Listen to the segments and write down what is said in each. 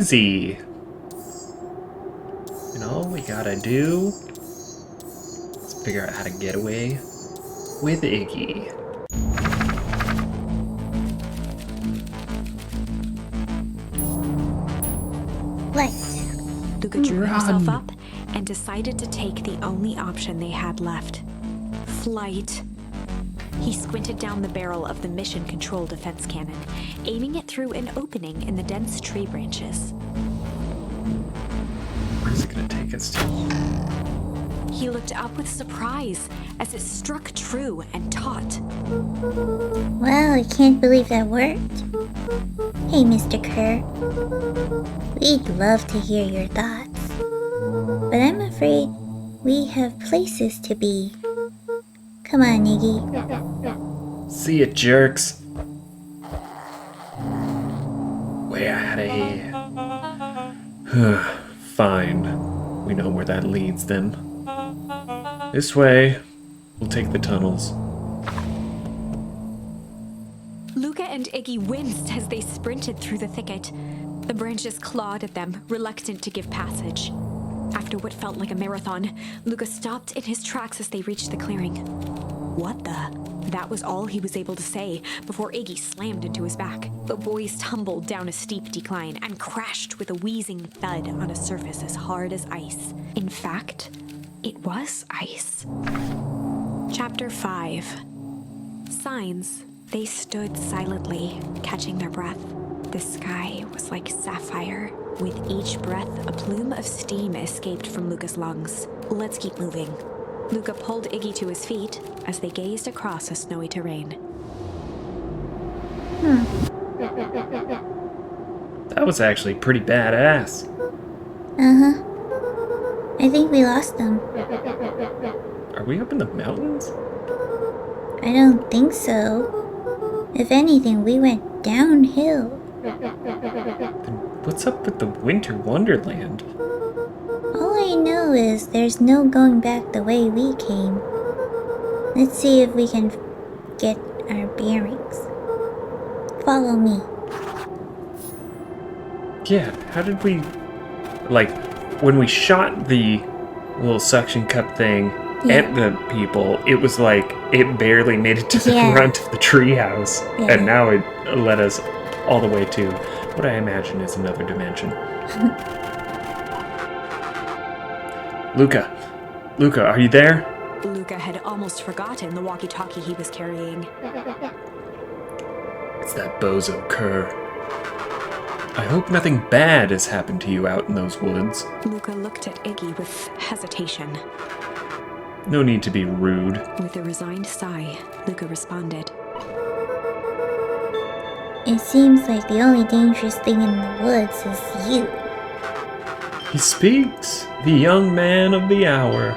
easy. And all we gotta do is figure out how to get away with Iggy. Right. Luca drew himself up and decided to take the only option they had left. Flight. He squinted down the barrel of the mission control defense cannon, aiming it through an opening in the dense tree branches. Where's it gonna take us to? He looked up with surprise as it struck true and taut. Well, I can't believe that worked. Hey, Mr. Kerr. We'd love to hear your thoughts. But I'm afraid we have places to be. Come on, Iggy. See ya, jerks. Way out of here. Fine. We know where that leads then. This way. We'll take the tunnels. Luca and Iggy winced as they sprinted through the thicket. The branches clawed at them, reluctant to give passage. After what felt like a marathon, Luca stopped in his tracks as they reached the clearing. What the? That was all he was able to say before Iggy slammed into his back. The boys tumbled down a steep decline and crashed with a wheezing thud on a surface as hard as ice. In fact, it was ice. Chapter 5. Signs. They stood silently, catching their breath. The sky was like sapphire. With each breath, a plume of steam escaped from Luca's lungs. Let's keep moving. Luca pulled Iggy to his feet as they gazed across a snowy terrain. That was actually pretty badass. Uh-huh. I think we lost them. Are we up in the mountains? I don't think so. If anything, we went downhill. What's up with the Winter Wonderland? All I know is there's no going back the way we came. Let's see if we can get our bearings. Follow me. Yeah, how did we... Like, when we shot the little suction cup thing at the people, it was like it barely made it to the front of the treehouse. Yeah. And now it led us all the way to what I imagine is another dimension. Luca, are you there? Luca had almost forgotten the walkie-talkie he was carrying. It's that bozo Kerr. I hope nothing bad has happened to you out in those woods. Luca looked at Iggy with hesitation. No need to be rude. With a resigned sigh, Luca responded. It seems like the only dangerous thing in the woods is you. He speaks, the young man of the hour.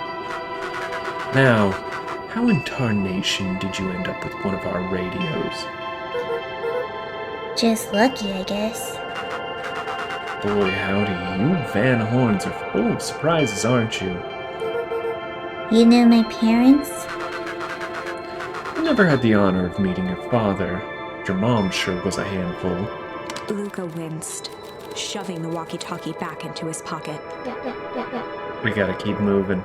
Now, how in tarnation did you end up with one of our radios? Just lucky, I guess. Boy, howdy, you Van Horns are full of surprises, aren't you? You know my parents? I never had the honor of meeting your father. Your mom sure was a handful. Luca winced, shoving the walkie-talkie back into his pocket. We gotta keep moving.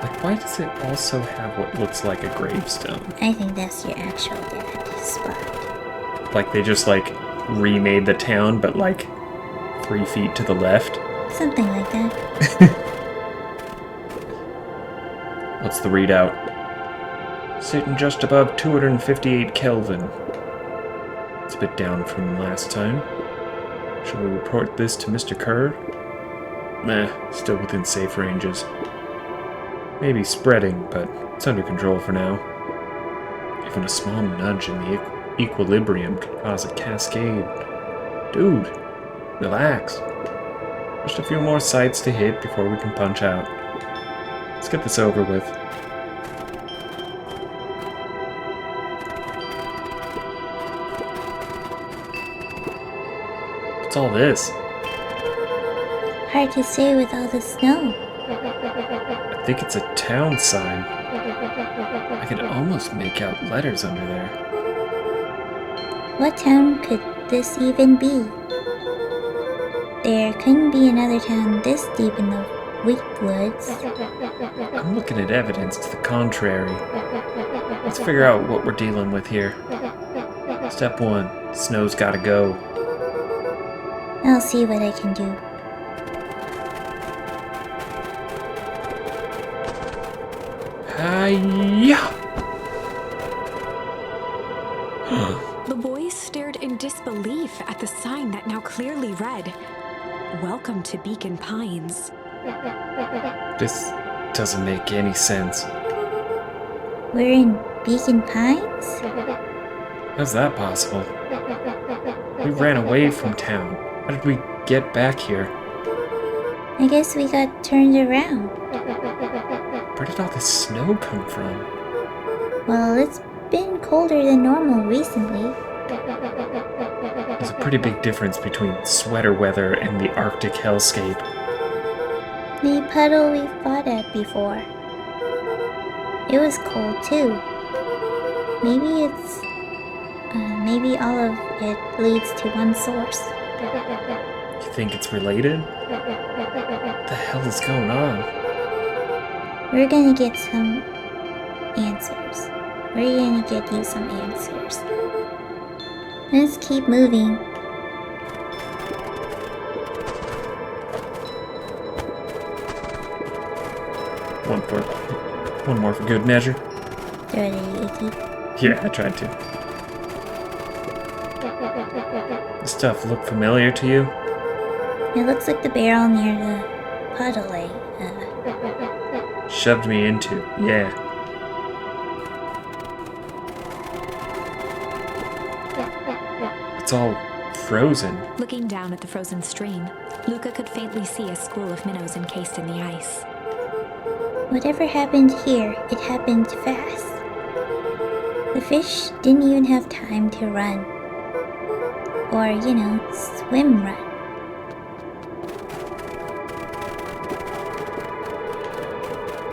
Like, why does it also have what looks like a gravestone? I think that's your actual dad's spot. Like, they just, like, remade the town, but, like, 3 feet to the left? Something like that. What's the readout? Sitting just above 258 Kelvin. It's a bit down from last time. Shall we report this to Mr. Kerr? Meh, still within safe ranges. Maybe spreading, but it's under control for now. Even a small nudge in the equilibrium could cause a cascade. Dude, relax. Just a few more sites to hit before we can punch out. Let's get this over with. What's all this? Hard to say with all the snow. I think it's a town sign. I could almost make out letters under there. What town could this even be? There couldn't be another town this deep in the wheat woods. I'm looking at evidence to the contrary. Let's figure out what we're dealing with here. Step 1. Snow's gotta go. I'll see what I can do. Hi-ya! The boys stared in disbelief at the sign that now clearly read, "Welcome to Beacon Pines." This doesn't make any sense. We're in Beacon Pines? How's that possible? We ran away from town. How did we get back here? I guess we got turned around. Where did all this snow come from? Well, it's been colder than normal recently. There's a pretty big difference between sweater weather and the Arctic hellscape. The puddle we fought at before. It was cold too. Maybe all of it leads to one source. You think it's related? What the hell is going on? We're gonna get some answers. We're gonna get you some answers. Let's keep moving. One more for good measure. Throw it at you, Icky. Yeah, I tried to. This stuff look familiar to you? It looks like the barrel near the puddle Shoved me into, yeah. It's all frozen. Looking down at the frozen stream, Luca could faintly see a school of minnows encased in the ice. Whatever happened here, it happened fast. The fish didn't even have time to run. Or, swim run.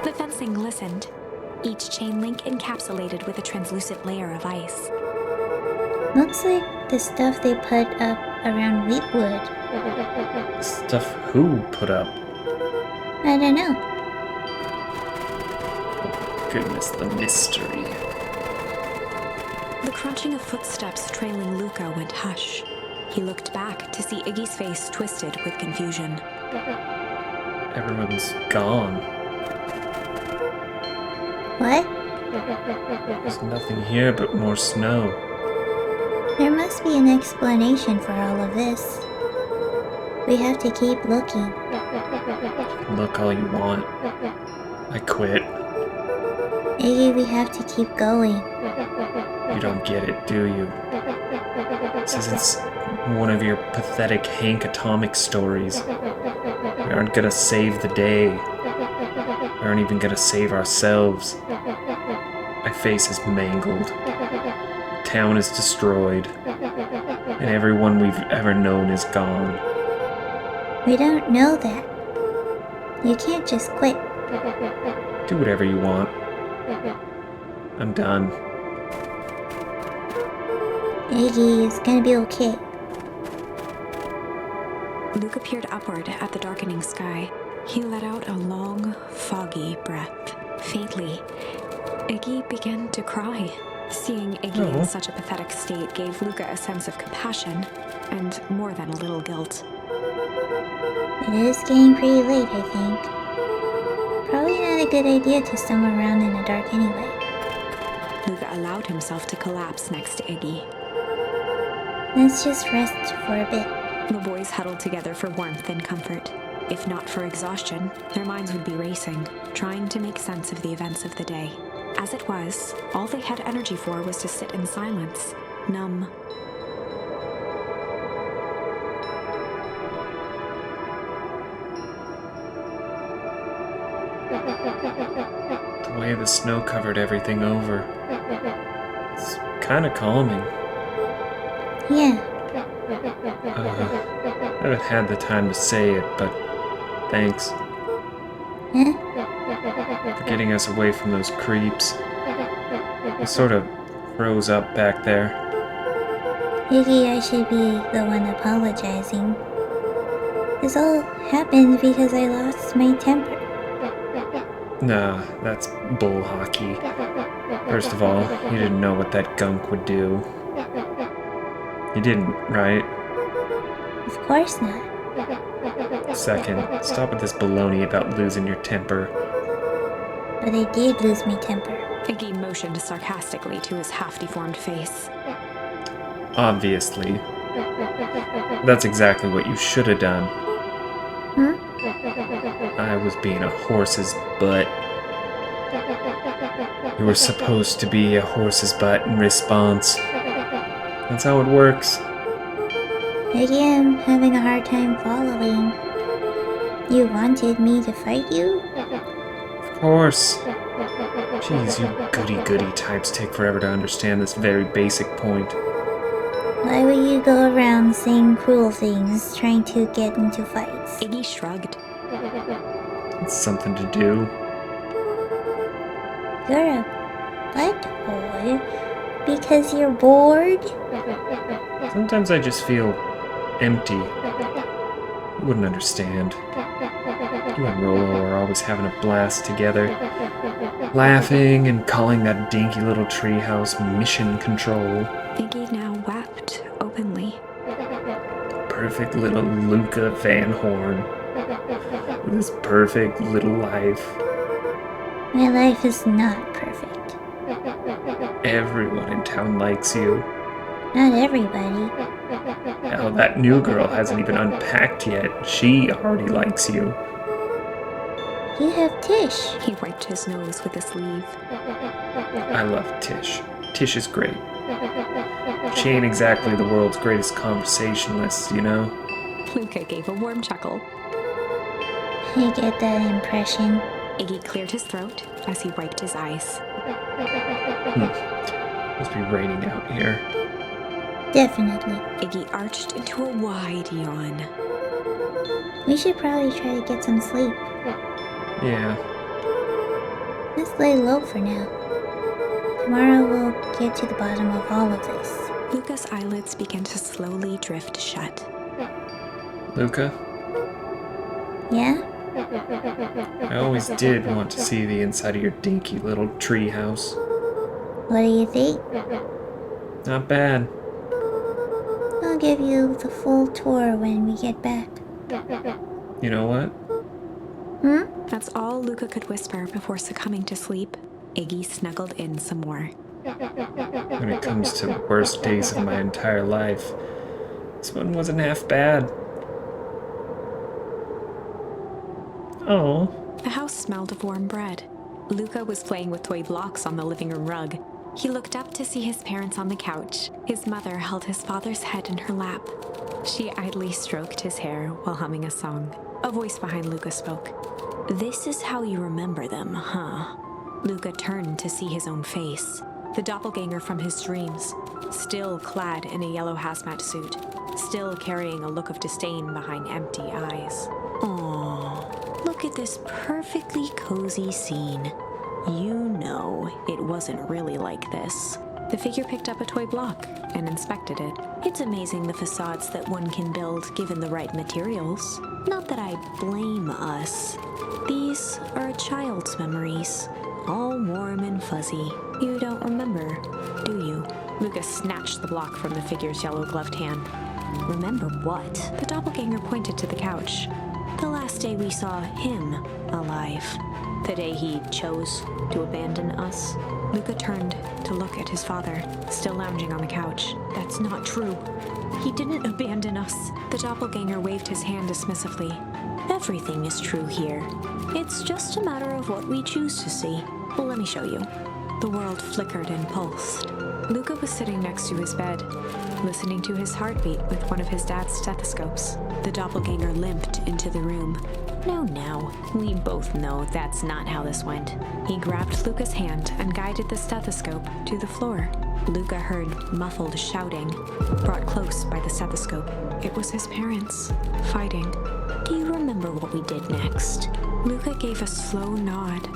The fencing glistened, each chain link encapsulated with a translucent layer of ice. Looks like the stuff they put up around Wheatwood. Stuff who put up? I don't know. Goodness, the mystery. The crunching of footsteps trailing Luca went hush. He looked back to see Iggy's face twisted with confusion. Everyone's gone. What? There's nothing here but more snow. There must be an explanation for all of this. We have to keep looking. Look all you want. I quit. Iggy, we have to keep going. You don't get it, do you? This isn't one of your pathetic Hank Atomic stories. We aren't gonna save the day. We aren't even gonna save ourselves. My face is mangled. The town is destroyed. And everyone we've ever known is gone. We don't know that. You can't just quit. Do whatever you want. I'm done. Iggy, it's gonna be okay. Luca peered upward at the darkening sky. He let out a long, foggy breath. Faintly, Iggy began to cry. Seeing Iggy in such a pathetic state gave Luca a sense of compassion, and more than a little guilt. It is getting pretty late, I think. Probably not a good idea to stumble around in the dark anyway. Luca allowed himself to collapse next to Iggy. Let's just rest for a bit. The boys huddled together for warmth and comfort. If not for exhaustion, their minds would be racing, trying to make sense of the events of the day. As it was, all they had energy for was to sit in silence, numb. The way the snow covered everything over. It's kind of calming. Yeah, I haven't had the time to say it, but thanks. Huh? For getting us away from those creeps. He sort of froze up back there. Maybe I should be the one apologizing. This all happened because I lost my temper. Nah, that's bull hockey. First of all, you didn't know what that gunk would do. You didn't, right? Of course not. Second, stop with this baloney about losing your temper. But I did lose my temper. Iggy motioned sarcastically to his half-deformed face. Obviously. That's exactly what you should have done. I was being a horse's butt. You were supposed to be a horse's butt in response. That's how it works. Maybe I'm having a hard time following. You wanted me to fight you? Of course. Jeez, you goody-goody types take forever to understand this very basic point. Why would you go around saying cruel things, trying to get into fights? Iggy shrugged. It's something to do. You're a butthole because you're bored? Sometimes I just feel empty. You wouldn't understand. You and Rolo are always having a blast together, laughing and calling that dinky little treehouse mission control. Iggy now wept openly. Perfect little Luca Van Horn. With his perfect little life. My life is not perfect. Everyone in town likes you. Not everybody. Hell, that new girl hasn't even unpacked yet. She already likes you. You have Tish. He wiped his nose with a sleeve. I love Tish. Tish is great. She ain't exactly the world's greatest conversationalist, you know? Luca gave a warm chuckle. I get that impression. Iggy cleared his throat as he wiped his eyes. Must be raining out here. Definitely. Iggy arched into a wide yawn. We should probably try to get some sleep. Yeah. Let's lay low for now. Tomorrow we'll get to the bottom of all of this. Luca's eyelids began to slowly drift shut. Luca, Yeah? I always did want to see the inside of your dinky little tree house. What do you think? Not bad. I'll give you the full tour when we get back. You know what? That's all Luca could whisper before succumbing to sleep. Iggy snuggled in some more. When it comes to the worst days of my entire life, this one wasn't half bad. Oh. The house smelled of warm bread. Luca was playing with toy blocks on the living room rug. He looked up to see his parents on the couch. His mother held his father's head in her lap. She idly stroked his hair while humming a song. A voice behind Luca spoke. "This is how you remember them, huh?" Luca turned to see his own face. The doppelganger from his dreams, still clad in a yellow hazmat suit, still carrying a look of disdain behind empty eyes. Aww, look at this perfectly cozy scene. You know it wasn't really like this. The figure picked up a toy block and inspected it. It's amazing the facades that one can build given the right materials. Not that I blame us. These are a child's memories, all warm and fuzzy. You don't remember, do you? Luca snatched the block from the figure's yellow-gloved hand. Remember what? The doppelganger pointed to the couch. The last day we saw him alive. The day he chose to abandon us. Luca turned to look at his father, still lounging on the couch. That's not true. He didn't abandon us. The doppelganger waved his hand dismissively. Everything is true here. It's just a matter of what we choose to see. Well, let me show you. The world flickered and pulsed. Luca was sitting next to his bed, listening to his heartbeat with one of his dad's stethoscopes. The doppelganger limped into the room. No, we both know that's not how this went. He grabbed Luca's hand and guided the stethoscope to the floor. Luca heard muffled shouting, brought close by the stethoscope. It was his parents, fighting. Do you remember what we did next? Luca gave a slow nod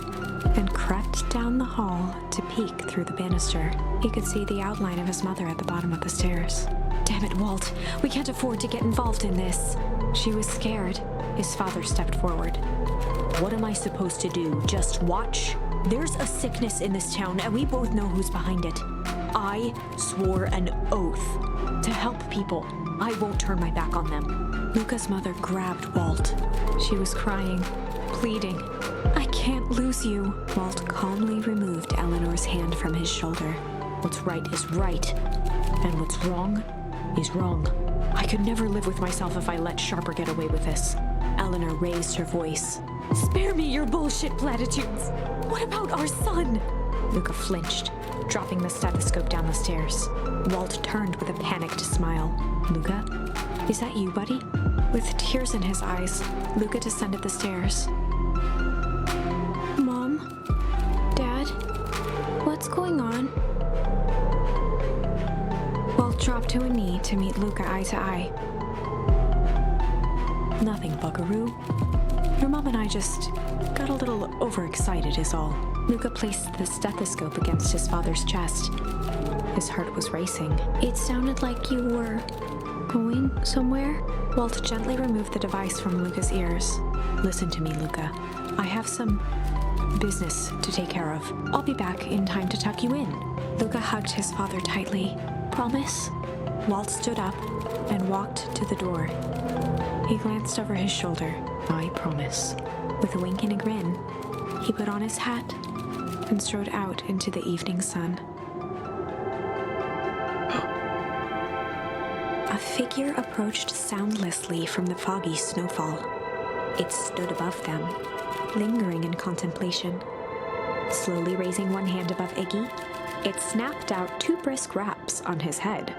and crept down the hall to peek through the banister. He could see the outline of his mother at the bottom of the stairs. Damn it, Walt. We can't afford to get involved in this. She was scared. His father stepped forward. What am I supposed to do? Just watch? There's a sickness in this town, and we both know who's behind it. I swore an oath to help people. I won't turn my back on them. Luca's mother grabbed Walt. She was crying, pleading. I can't lose you. Walt calmly removed Eleanor's hand from his shoulder. What's right is right, and what's wrong is wrong. I could never live with myself if I let Sharper get away with this. Eleanor raised her voice. Spare me your bullshit platitudes. What about our son? Luca flinched, dropping the stethoscope down the stairs. Walt turned with a panicked smile. Luca, is that you, buddy? With tears in his eyes, Luca descended the stairs. Mom? Dad? What's going on? Walt dropped to a knee to meet Luca eye to eye. Nothing, buckaroo. Your mom and I just got a little overexcited is all. Luca placed the stethoscope against his father's chest. His heart was racing. It sounded like you were going somewhere. Walt gently removed the device from Luca's ears. Listen to me, Luca. I have some business to take care of. I'll be back in time to tuck you in. Luca hugged his father tightly. Promise? Walt stood up and walked to the door. He glanced over his shoulder. I promise. With a wink and a grin, he put on his hat and strode out into the evening sun. A figure approached soundlessly from the foggy snowfall. It stood above them, lingering in contemplation. Slowly raising one hand above Iggy, it snapped out 2 brisk raps on his head.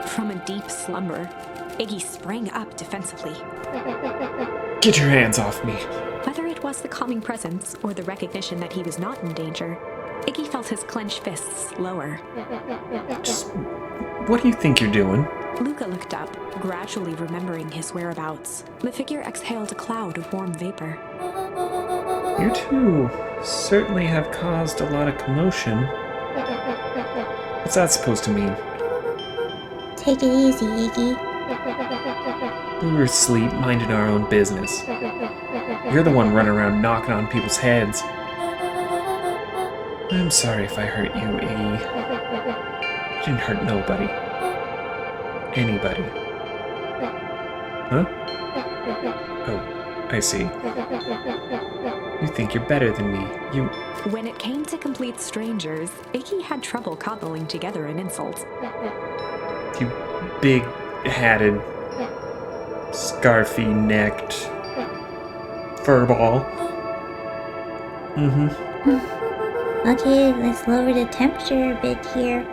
From a deep slumber, Iggy sprang up defensively. Get your hands off me. Whether it was the calming presence or the recognition that he was not in danger, Iggy felt his clenched fists lower. Just, what do you think you're doing? Luca looked up, gradually remembering his whereabouts. The figure exhaled a cloud of warm vapor. You two certainly have caused a lot of commotion. What's that supposed to mean? Take it easy, Iggy. We were asleep, minding our own business. You're the one running around knocking on people's heads. I'm sorry if I hurt you, Iggy. You didn't hurt nobody. Anybody. Huh? Oh, I see. You think you're better than me. You... When it came to complete strangers, Iggy had trouble cobbling together an insult. You big-hatted, scarfy-necked furball. Okay, let's lower the temperature a bit here.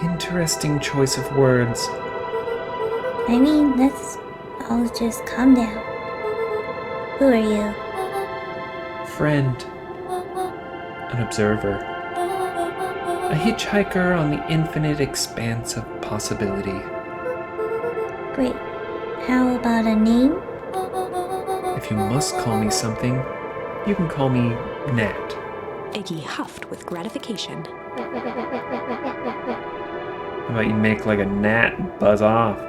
Interesting choice of words. I mean, let's all just calm down. Who are you? Friend. An observer. A hitchhiker on the infinite expanse of possibility. Great. How about a name? If you must call me something, you can call me Nat. Iggy huffed with gratification. How about you make like a gnat and buzz off?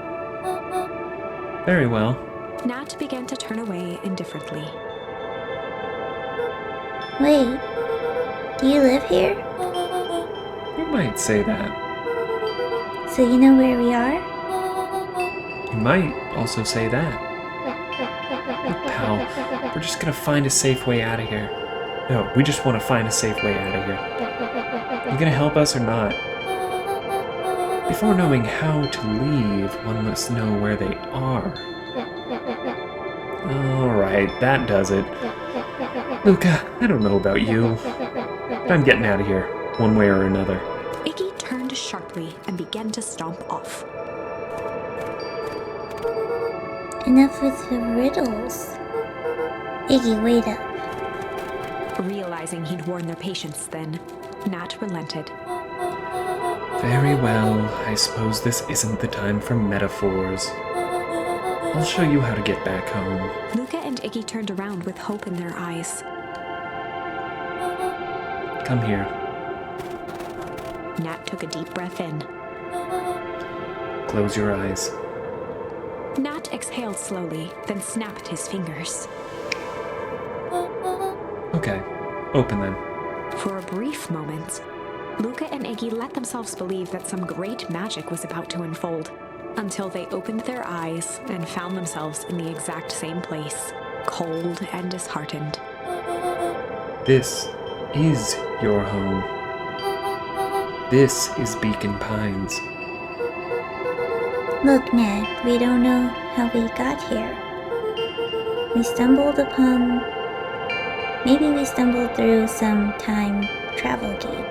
Very well. Nat began to turn away indifferently. Wait, do you live here? You might say that. So you know where we are? You might also say that. Look, pal, we're just gonna find a safe way out of here. No, we just want to find a safe way out of here. You gonna help us or not? Before knowing how to leave, one must know where they are. Alright, that does it. Luca, I don't know about you, but I'm getting out of here, one way or another. Iggy turned sharply and began to stomp off. Enough with the riddles. Iggy, wait up. Realizing he'd worn their patience then, Nat relented. Very well, I suppose this isn't the time for metaphors. I'll show you how to get back home. Luca and Iggy turned around with hope in their eyes. Come here. Nat took a deep breath in. Close your eyes. Nat exhaled slowly, then snapped his fingers. Okay, open them. For a brief moment, Luca and Iggy let themselves believe that some great magic was about to unfold, until they opened their eyes and found themselves in the exact same place, cold and disheartened. This is your home. This is Beacon Pines. Look, Ned, we don't know how we got here. Maybe we stumbled through some time travel gate.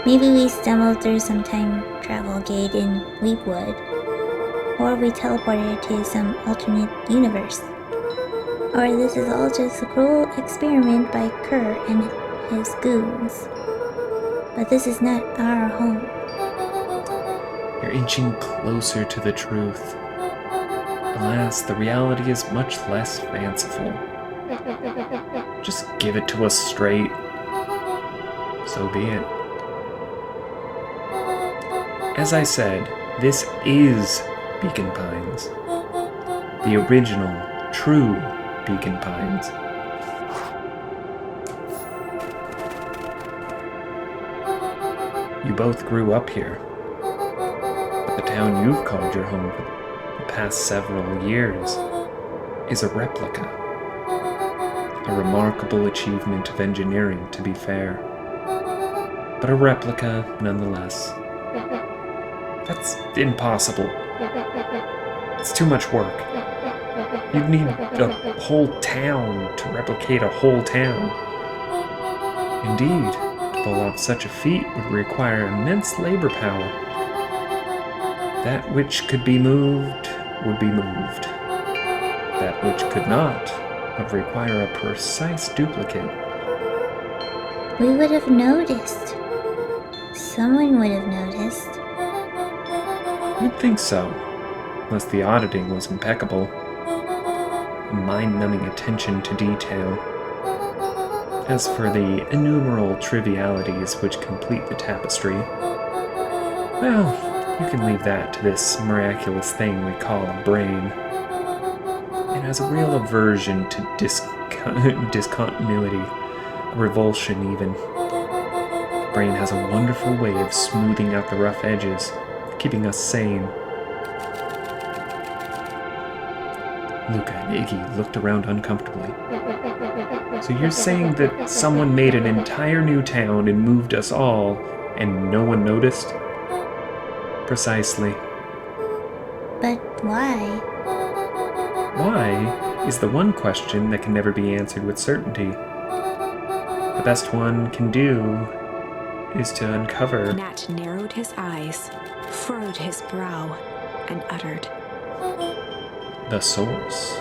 Maybe we stumbled through some time travel gate in Weepwood. Or we teleported to some alternate universe. Or this is all just a cruel experiment by Kerr and his goons. But this is not our home. You're inching closer to the truth. Alas, the reality is much less fanciful. Just give it to us straight. So be it. As I said, this is Beacon Pines. The original, true Beacon Pines. You both grew up here. But the town you've called your home for the past several years is a replica. A remarkable achievement of engineering, to be fair. But a replica, nonetheless. That's impossible. It's too much work. You'd need a whole town to replicate a whole town. Indeed, to pull off such a feat would require immense labor power. That which could be moved would be moved. That which could not would require a precise duplicate. We would have noticed. Someone would have noticed. You'd think so, unless the auditing was impeccable. A mind-numbing attention to detail. As for the innumerable trivialities which complete the tapestry, well, you can leave that to this miraculous thing we call a brain. It has a real aversion to discontinuity, a revulsion even. The brain has a wonderful way of smoothing out the rough edges, keeping us sane. Luca and Iggy looked around uncomfortably. So you're saying that someone made an entire new town and moved us all, and no one noticed? Precisely. But why? Why is the one question that can never be answered with certainty. The best one can do is to uncover. Nat narrowed his eyes, furrowed his brow, and uttered, The source.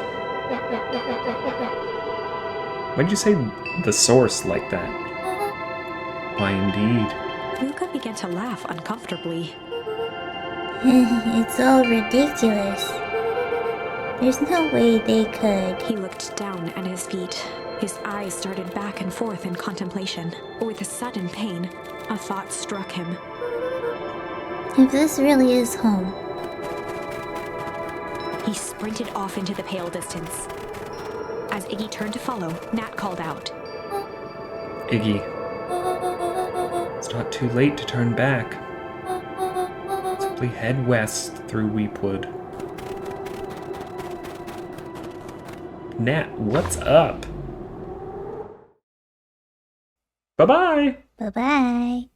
Why'd you say the source like that? Why, indeed. Luca began to laugh uncomfortably. It's all ridiculous. There's no way they could. He looked down at his feet. His eyes started back and forth in contemplation. With a sudden pain, a thought struck him. If this really is home, He sprinted off into the pale distance. As Iggy turned to follow, Nat called out. Iggy. It's not too late to turn back. Simply head west through Weepwood. Nat, what's up? Bye-bye! bye-bye.